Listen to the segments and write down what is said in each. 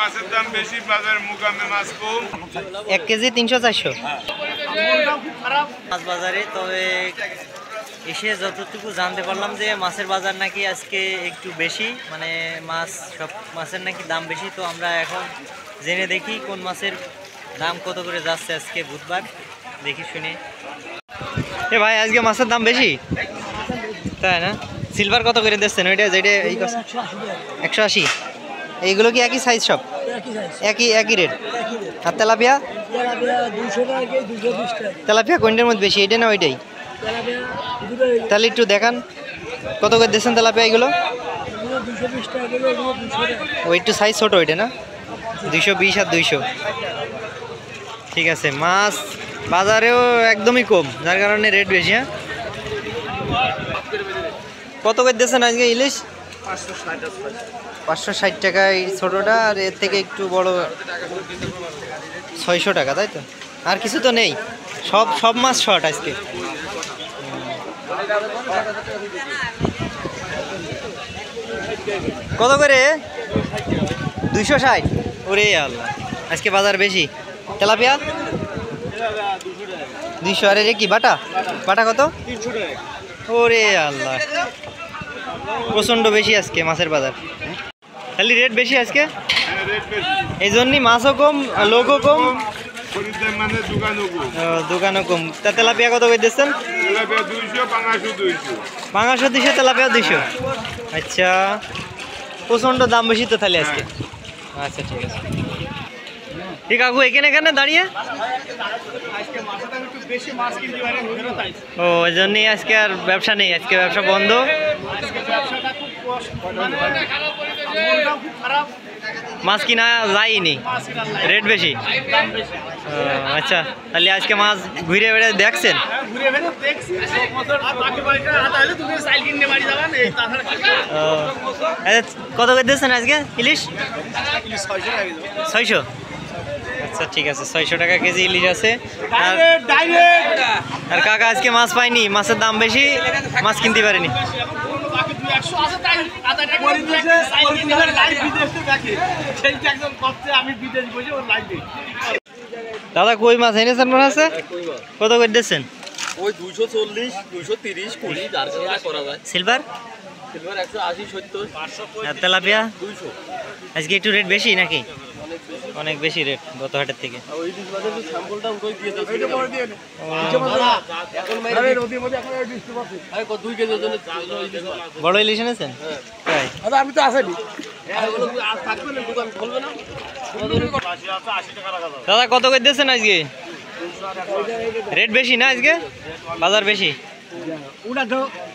মাছের দাম বেশি, বাজারে মুকামে মাছ কম। 1 কেজি 300-400 মাছ বাজারে। তবে এসে যতটুকু জানতে পারলাম যে মাছের বাজার নাকি আজকে একটু বেশি, মানে মাছ সব মাছের নাকি দাম বেশি। তো আমরা এখন জেনে দেখি কোন মাছের দাম কত করে যাচ্ছে আজকে বুধবার, দেখি শুনে। এ ভাই আজকে মাছের দাম বেশি তাই না? সিলভার কত করে দিচ্ছেন ওইটা যেটা এই 180? এইগুলো কি একই সাইজ সব? একই রেট। আর তেলাপিয়া? তেলাপিয়া কোনটার মধ্যে বেশি, এটা না ওইটাই? তাহলে একটু দেখান কত করে দিচ্ছেন তেলাপিয়া এগুলো। ওই একটু সাইজ ছোটো ওইটা না? 220 আর 200। ঠিক আছে। মাছ বাজারেও একদমই কম, যার কারণে রেট বেশি। হ্যাঁ, কত করে দিচ্ছেন আজকে ইলিশ? 560 টাকা এই ছোটোটা, আর এর থেকে একটু বড় 600 টাকা, তাই তো? আর কিছু তো নেই, সব মাছ শর্ট আজকে। কত করে? 260? ওরে আল্লাহ, আজকে বাজার বেশি। তেলাপিয়া 200। আর এটা কি বাটা? বাটা কত? 300 টাকা। ওরে আল্লাহ, প্রচণ্ড বেশি আজকে মাছের বাজার। খালি রেট বেশি আজকে, এই জন্যই মাছও কম, লোকও কম, দোকানও কম। তা তেলাপিয়া কত করে দিচ্ছেন? 500, 200, তেলাপিয়া 200। আচ্ছা, প্রচণ্ড দাম বেশি তো তাহলে আজকে। আচ্ছা ঠিক আছে। ঠিক কাকু এখানে দাঁড়িয়ে? ও, ওই জন্যই আজকে আর ব্যবসা নেই, আজকে ব্যবসা বন্ধ। মাছ কিনা যায়নি, রেট বেশি। আচ্ছা, তাহলে আজকে মাছ ঘুরে বেড়ে দেখছেন? কত করে দিচ্ছেন আজকে ইলিশ? 600। আচ্ছা ঠিক আছে, 600 টাকা কেজি ইলিশ আছে। আর কাকা আজকে মাছ পাইনি, মাছের দাম বেশি, মাছ কিনতে পারেনি। দাদা কই মাছ এনেছেন মনে আছে? কত করে দিচ্ছেন? ওই 240, 230, 20 যার যা করা যায়। সিলভার? সিলভার 180, 70, আর তেলাপিয়া 200। আজকে একটু রেট বেশি নাকি? অনেক বেশি রেট গত হাটের থেকে। ওই ইলিশ মাছের যে স্যাম্পলটা ওই দিয়ে দাও। এখন 2 কেজি ওজনের বড় ইলিশ এনেছেন? তাই? আমি তো আসেনি। আর থাকবে না, দোকান খুলবে না। দাদা কত করে দিচ্ছেন আজকে? রেট বেশি না আজকে, বাজার বেশি।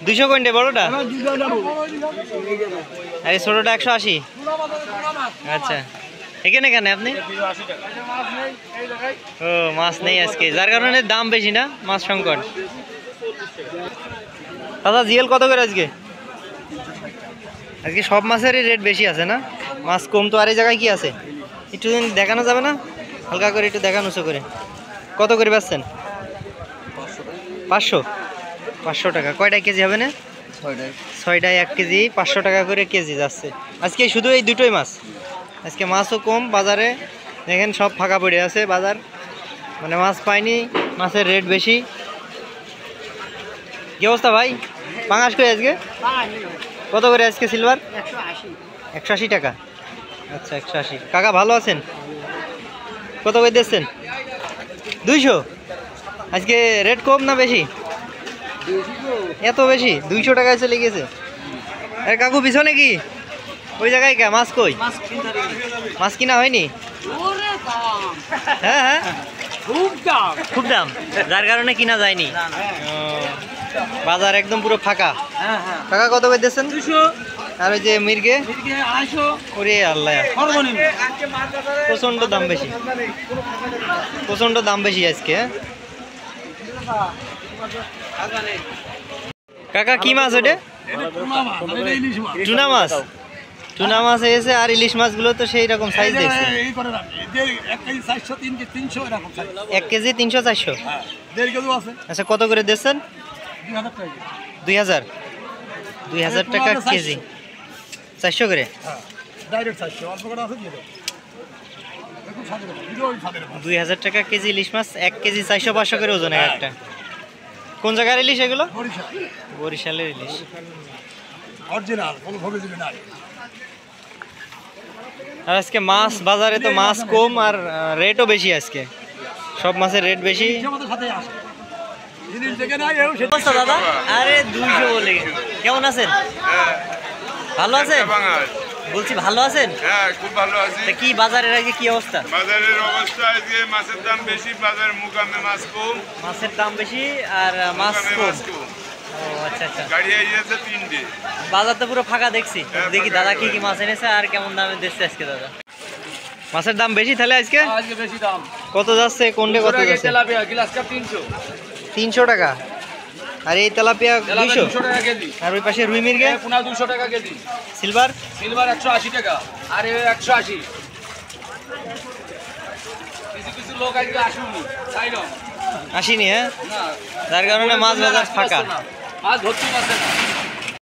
200 কোনটা বড়টা? আর এই ছোটটা 180। আচ্ছা, এখানে কেন আপনি? ও, মাছ নেই আজকে, যার কারণে দাম বেশি না, মাছ সংকট। দাদা জিএল কত করে আজকে? আজকে সব মাছেরই রেট বেশি আছে না, মাছ কম তো। আর এই জায়গায় কি আছে একটু দেখানো যাবে না? হালকা করে একটু দেখানো উঁচু করে। কত করে বেচছেন? 500 টাকা। কয়টায় কেজি হবে না? 6টায় 1 কেজি, 500 টাকা করে কেজি যাচ্ছে আজকে। শুধু এই দুটোই মাছ আজকে, মাছও কম বাজারে। দেখেন সব ফাঁকা পড়ে আছে বাজার, মানে মাছ পাইনি, মাছের রেট বেশি। কি অবস্থা ভাই? পাঙাশ করে আজকে কত করে আজকে সিলভার? 180 টাকা। আচ্ছা 180। কাকা ভালো আছেন? কত করে দিচ্ছেন? 200। আজকে রেট কম না বেশি? এত বেশি, 200 টাকায় চলে গেছে। আরে কাকু পিছনে কি ওই জায়গায় কে মাছ কই? মাছ কিনা হয়নি? হ্যাঁ হ্যাঁ, খুব দাম, যার কারণে কিনা যায়নি। বাজার একদম পুরো ফাঁকা। কাকা কত করে দিচ্ছেন? 200। আর ওই যে মির্গে? 250। ওরে আল্লাহ, প্রচণ্ড দাম বেশি, প্রচণ্ড দাম বেশি আজকে। কাকা কি মাছ ওটা? টুনা মাছ। টুনা মাছ এসে, আর ইলিশ মাছগুলো তো সেই রকম সাইজ দেখছি। 1 কেজি 300, 400। আচ্ছা কত করে দিচ্ছেন? 2000। 2000 টাকা কেজি, 400 করে। 2000 টাকা কেজি ইলিশ মাছ, 1 কেজি 400-500 করে ওজন একটা। কোন জায়গার ইলিশ এগুলো? বরিশালের ইলিশ। আর আজকে মাছ বাজারে তো মাছ কম আর রেটও বেশি আজকে, সব মাছের রেট বেশি। দাদা আরে 200 বলে, কেমন আছেন? ভালো আছেন? বলছি ভালো আছেন? হ্যাঁ, খুব ভালো আছি। তা কি বাজারের আগে কি অবস্থা? বাজারের অবস্থা আজকে মাছের দাম বেশি, বাজার মুকামে মাছ কম। মাছের দাম বেশি আর মাছ মুকামে কম। মাছ কম। ও আচ্ছা আচ্ছা। গাড়ি আইছে 3টে। বাজার তো পুরো ফাঁকা দেখছি। হ্যাঁ, দেখি ফাঁকা দাদা একদম। কি কি মাছ এনেছে আর কেমন দামে দিচ্ছে আজকে দাদা। মাছের দাম বেশি তাহলে আজকে? আজকে বেশি দাম। কত যাচ্ছে, কোনটা কত যাচ্ছে? Tilapia glass cup 300। 300 টাকা। আর এই তেলাপিয়া 200 200 টাকা কেজি। আর ওই পাশে রুই মির্গে পোনা 200 টাকা কেজি। সিলভার সিলভার 180 টাকা। আর 180। কিছু কিছু লোক আজকে আসেনি, তাই না? আসেনি, হ্যাঁ, না, যার কারণে মাছ বাজার ফাঁকা। মাছ ধরতে পারছে না।